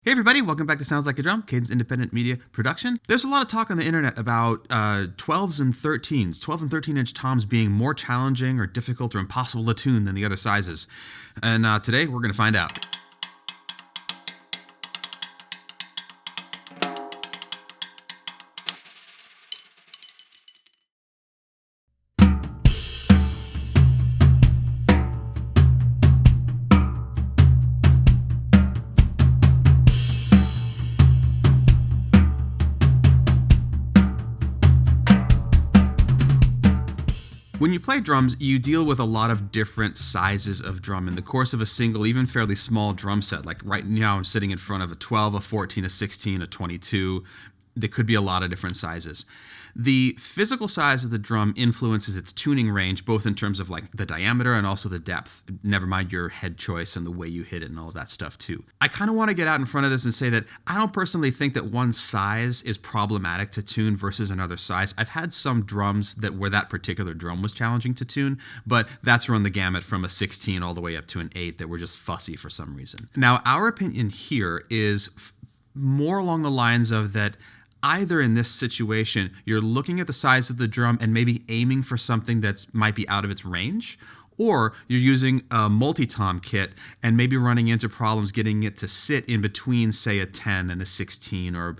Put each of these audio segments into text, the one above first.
Hey everybody, welcome back to Sounds Like a Drum, Cadence Independent Media Production. There's a lot of talk on the internet about 12s and 13s, 12 and 13-inch toms being more challenging or difficult or impossible to tune than the other sizes. And today we're going to find out. When you play drums, you deal with a lot of different sizes of drum in the course of a single, even fairly small drum set. Like right now I'm sitting in front of a 12, a 14, a 16, a 22. There could be a lot of different sizes. The physical size of the drum influences its tuning range, both in terms of like the diameter and also the depth. Never mind your head choice and the way you hit it and all of that stuff too. I kind of want to get out in front of this and say that I don't personally think that one size is problematic to tune versus another size. I've had some drums where that particular drum was challenging to tune, but that's run the gamut from a 16 all the way up to an 8 that were just fussy for some reason. Now, our opinion here is more along the lines of that either in this situation, you're looking at the size of the drum and maybe aiming for something that might be out of its range, or you're using a multi-tom kit and maybe running into problems getting it to sit in between, say, a 10 and a 16, or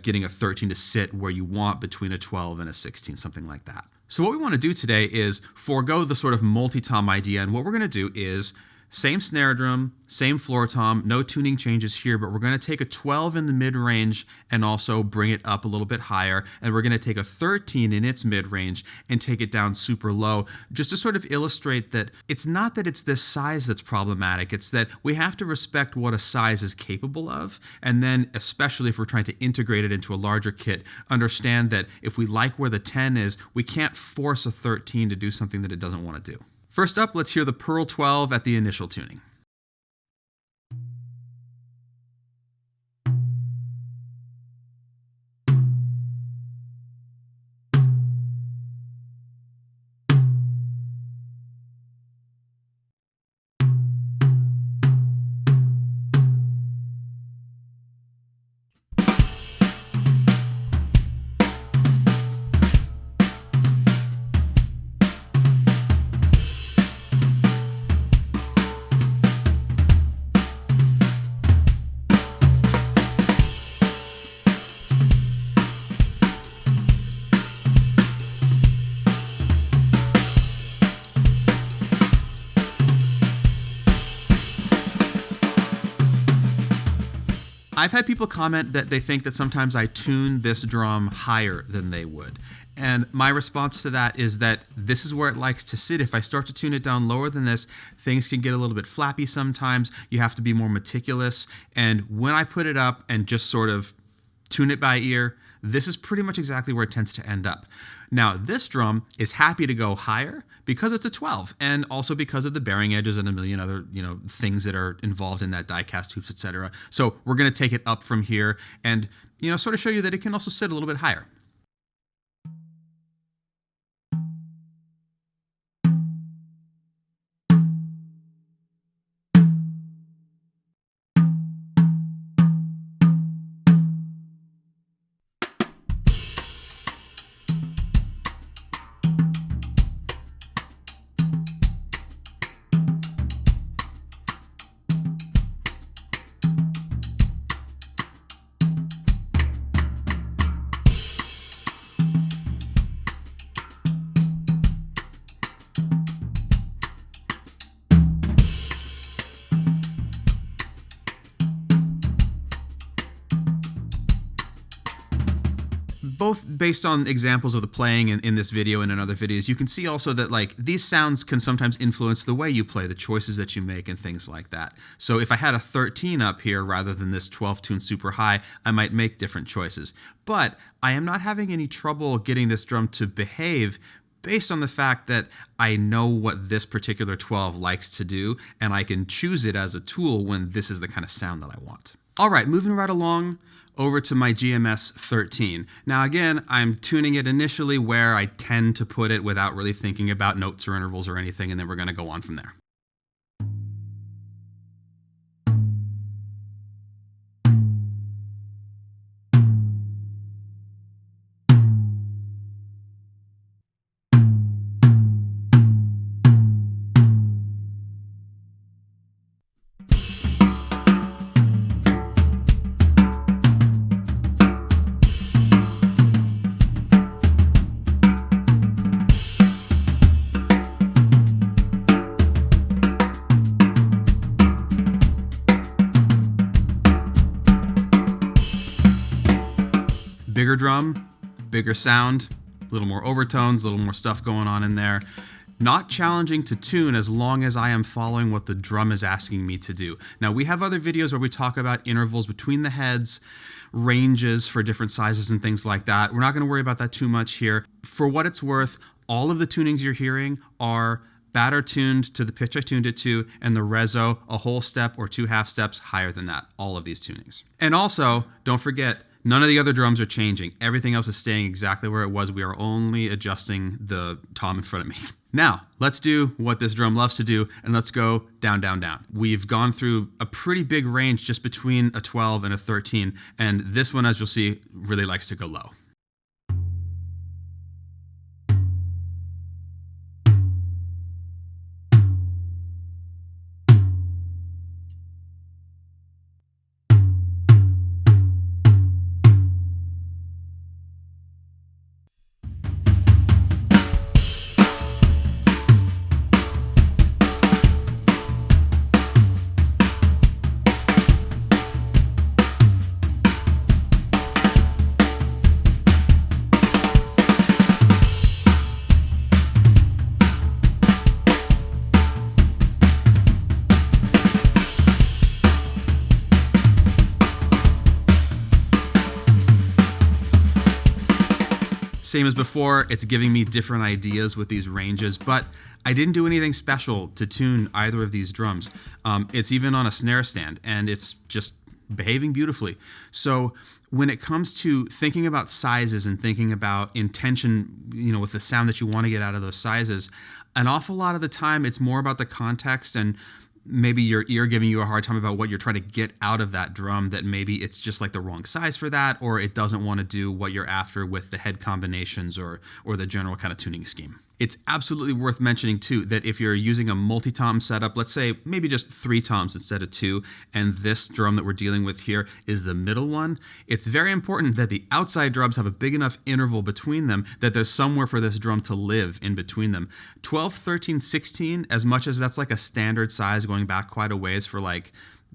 getting a 13 to sit where you want between a 12 and a 16, something like that. So what we want to do today is forego the sort of multi-tom idea, and what we're going to do is same snare drum, same floor tom, no tuning changes here, but we're going to take a 12 in the mid-range and also bring it up a little bit higher, and we're going to take a 13 in its mid-range and take it down super low, just to sort of illustrate that it's not that it's this size that's problematic, it's that we have to respect what a size is capable of, and then especially if we're trying to integrate it into a larger kit, understand that if we like where the 10 is, we can't force a 13 to do something that it doesn't want to do. First up, let's hear the Pearl 12 at the initial tuning. I've had people comment that they think that sometimes I tune this drum higher than they would. And my response to that is that this is where it likes to sit. If I start to tune it down lower than this, things can get a little bit flappy sometimes. You have to be more meticulous. And when I put it up and just sort of tune it by ear, this is pretty much exactly where it tends to end up. Now, this drum is happy to go higher because it's a 12, and also because of the bearing edges and a million other, things that are involved in that die-cast hoops, etc. So we're going to take it up from here and, sort of show you that it can also sit a little bit higher. Both based on examples of the playing in this video and in other videos, you can see also that these sounds can sometimes influence the way you play, the choices that you make and things like that. So if I had a 13 up here rather than this 12 tuned super high, I might make different choices. But I am not having any trouble getting this drum to behave based on the fact that I know what this particular 12 likes to do, and I can choose it as a tool when this is the kind of sound that I want. All right, moving right along over to my GMS 13. Now again, I'm tuning it initially where I tend to put it without really thinking about notes or intervals or anything, and then we're going to go on from there. Bigger drum, bigger sound, a little more overtones, a little more stuff going on in there. Not challenging to tune as long as I am following what the drum is asking me to do. Now, we have other videos where we talk about intervals between the heads, ranges for different sizes and things like that. We're not going to worry about that too much here. For what it's worth, all of the tunings you're hearing are batter tuned to the pitch I tuned it to, and the reso a whole step or 2 half steps higher than that, all of these tunings. And also, don't forget, none of the other drums are changing. Everything else is staying exactly where it was. We are only adjusting the tom in front of me. Now, let's do what this drum loves to do, and let's go down, down, down. We've gone through a pretty big range just between a 12 and a 13, and this one, as you'll see, really likes to go low. Same as before, it's giving me different ideas with these ranges, but I didn't do anything special to tune either of these drums. It's even on a snare stand, and it's just behaving beautifully. So when it comes to thinking about sizes and thinking about intention, with the sound that you want to get out of those sizes, an awful lot of the time it's more about the context and maybe your ear giving you a hard time about what you're trying to get out of that drum, that maybe it's just like the wrong size for that, or it doesn't want to do what you're after with the head combinations or the general kind of tuning scheme. It's absolutely worth mentioning too that if you're using a multi-tom setup, let's say maybe just 3 toms instead of 2, and this drum that we're dealing with here is the middle one, it's very important that the outside drums have a big enough interval between them that there's somewhere for this drum to live in between them. 12, 13, 16, as much as that's like a standard size going back quite a ways for like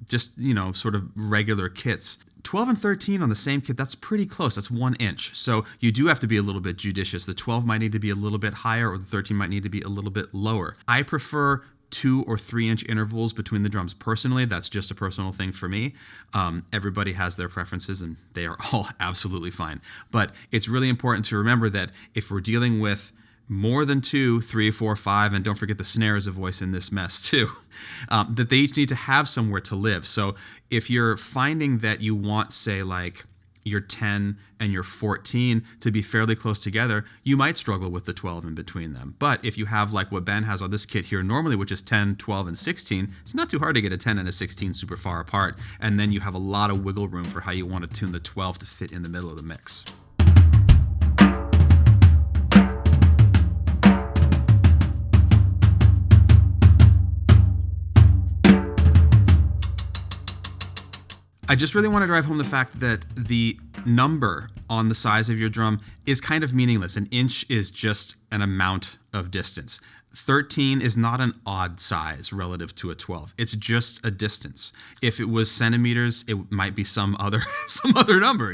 just, sort of regular kits. 12 and 13 on the same kit, that's pretty close. That's 1 inch. So you do have to be a little bit judicious. The 12 might need to be a little bit higher, or the 13 might need to be a little bit lower. I prefer 2 or 3 inch intervals between the drums. Personally, that's just a personal thing for me. Everybody has their preferences, and they are all absolutely fine. But it's really important to remember that if we're dealing with more than 2, 3, 4, 5, and don't forget the snare is a voice in this mess too, that they each need to have somewhere to live. So if you're finding that you want, say, like your 10 and your 14 to be fairly close together, you might struggle with the 12 in between them. But if you have like what Ben has on this kit here normally, which is 10, 12, and 16, it's not too hard to get a 10 and a 16 super far apart. And then you have a lot of wiggle room for how you want to tune the 12 to fit in the middle of the mix. I just really want to drive home the fact that the number on the size of your drum is kind of meaningless. An inch is just an amount of distance. 13 is not an odd size relative to a 12. It's just a distance. If it was centimeters, it might be some other number,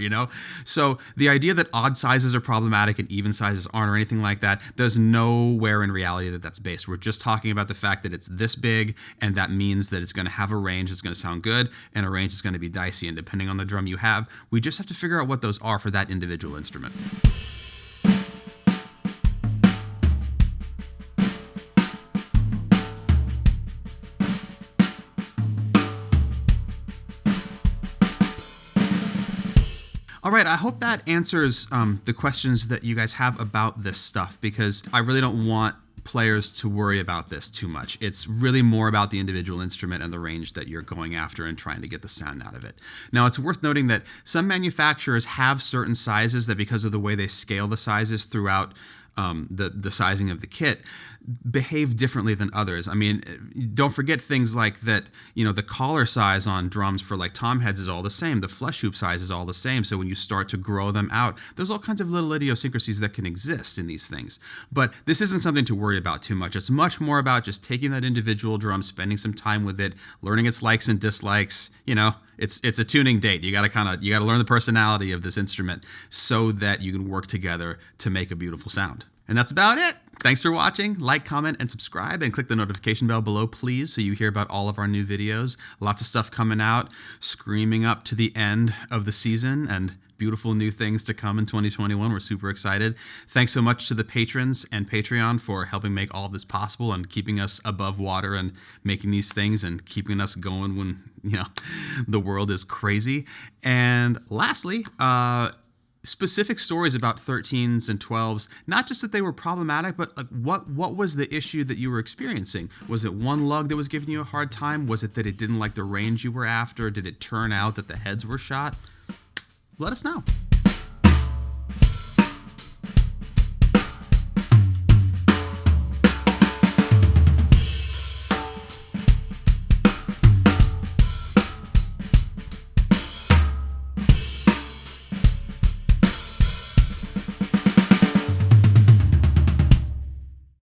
So the idea that odd sizes are problematic and even sizes aren't or anything like that, there's nowhere in reality that that's based. We're just talking about the fact that it's this big, and that means that it's going to have a range that's going to sound good, and a range that's going to be dicey. And depending on the drum you have, we just have to figure out what those are for that individual instrument. All right, I hope that answers the questions that you guys have about this stuff, because I really don't want players to worry about this too much. It's really more about the individual instrument and the range that you're going after and trying to get the sound out of it. Now, it's worth noting that some manufacturers have certain sizes that, because of the way they scale the sizes throughout the sizing of the kit, behave differently than others. I mean, don't forget things like that, the collar size on drums for like tom heads is all the same. The flesh hoop size is all the same. So when you start to grow them out, there's all kinds of little idiosyncrasies that can exist in these things. But this isn't something to worry about too much. It's much more about just taking that individual drum, spending some time with it, learning its likes and dislikes. It's a tuning date. You got to learn the personality of this instrument so that you can work together to make a beautiful sound. And that's about it. Thanks for watching. Like, comment, and subscribe, and click the notification bell below, please, so you hear about all of our new videos. Lots of stuff coming out, screaming up to the end of the season, and beautiful new things to come in 2021. We're super excited. Thanks so much to the patrons and Patreon for helping make all of this possible and keeping us above water and making these things and keeping us going when, the world is crazy. And lastly, specific stories about 13s and 12s, not just that they were problematic, but like what was the issue that you were experiencing? Was it one lug that was giving you a hard time? Was it that it didn't like the range you were after? Did it turn out that the heads were shot? Let us know.